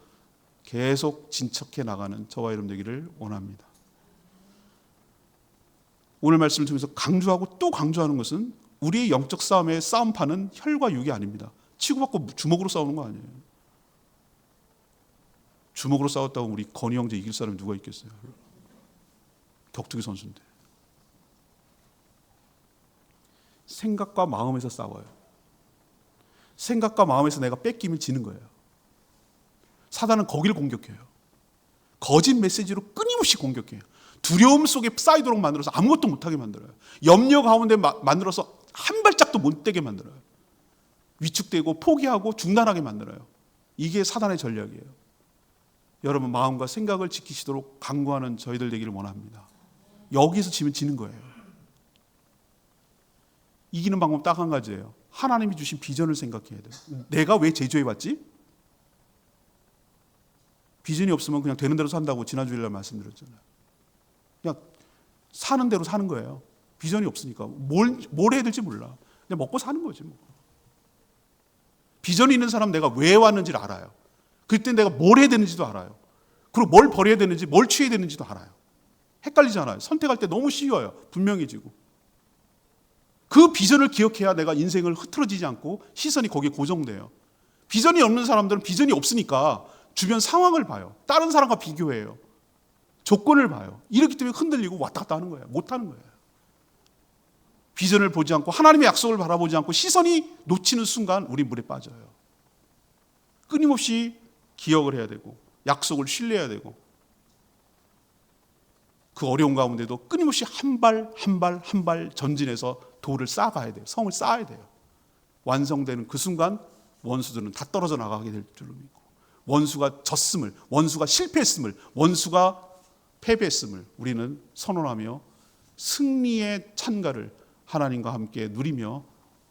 계속 진척해 나가는 저와 여러분 되기를 원합니다. 오늘 말씀을 통해서 강조하고 또 강조하는 것은 우리의 영적 싸움의 싸움판은 혈과 육이 아닙니다. 치고받고 주먹으로 싸우는 거 아니에요. 주먹으로 싸웠다고 우리 건희 형제 이길 사람이 누가 있겠어요? 격투기 선수인데. 생각과 마음에서 싸워요. 생각과 마음에서 내가 뺏기면 지는 거예요. 사단은 거기를 공격해요. 거짓 메시지로 끊임없이 공격해요. 두려움 속에 쌓이도록 만들어서 아무것도 못하게 만들어요. 염려 가운데 만들어서 한 발짝도 못 떼게 만들어요. 위축되고 포기하고 중단하게 만들어요. 이게 사단의 전략이에요. 여러분 마음과 생각을 지키시도록 강구하는 저희들 되기를 원합니다. 여기서 지면 지는 거예요. 이기는 방법 딱 한 가지예요. 하나님이 주신 비전을 생각해야 돼요. 내가 왜 제조해봤지? 비전이 없으면 그냥 되는 대로 산다고 지난주일날 말씀드렸잖아요. 그냥 사는 대로 사는 거예요. 비전이 없으니까 뭘 해야 될지 몰라. 그냥 먹고 사는 거지 뭐. 비전이 있는 사람 내가 왜 왔는지를 알아요. 그때 내가 뭘 해야 되는지도 알아요. 그리고 뭘 버려야 되는지 뭘 취해야 되는지도 알아요. 헷갈리지 않아요. 선택할 때 너무 쉬워요. 분명해지고. 그 비전을 기억해야 내가 인생을 흐트러지지 않고 시선이 거기에 고정돼요. 비전이 없는 사람들은 비전이 없으니까 주변 상황을 봐요. 다른 사람과 비교해요. 조건을 봐요. 이렇기 때문에 흔들리고 왔다 갔다 하는 거예요. 못하는 거예요. 비전을 보지 않고 하나님의 약속을 바라보지 않고 시선이 놓치는 순간 우리 물에 빠져요. 끊임없이 기억을 해야 되고 약속을 신뢰해야 되고 그 어려운 가운데도 끊임없이 한 발 한 발 한 발 전진해서 돌을 쌓아가야 돼요. 성을 쌓아야 돼요. 완성되는 그 순간 원수들은 다 떨어져 나가게 될 줄로 믿고 원수가 졌음을, 원수가 실패했음을, 원수가 패배했음을 우리는 선언하며 승리의 찬가를 하나님과 함께 누리며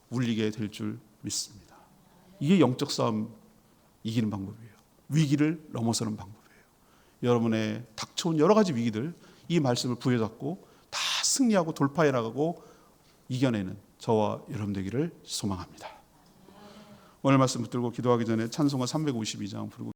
울리게 될 줄 믿습니다. 이게 영적 싸움 이기는 방법이에요. 위기를 넘어서는 방법이에요. 여러분의 닥쳐온 여러 가지 위기들 이 말씀을 부여잡고 다 승리하고 돌파해 나가고 이겨내는 저와 여러분 되기를 소망합니다. 오늘 말씀 붙들고 기도하기 전에 찬송가 352장 부르고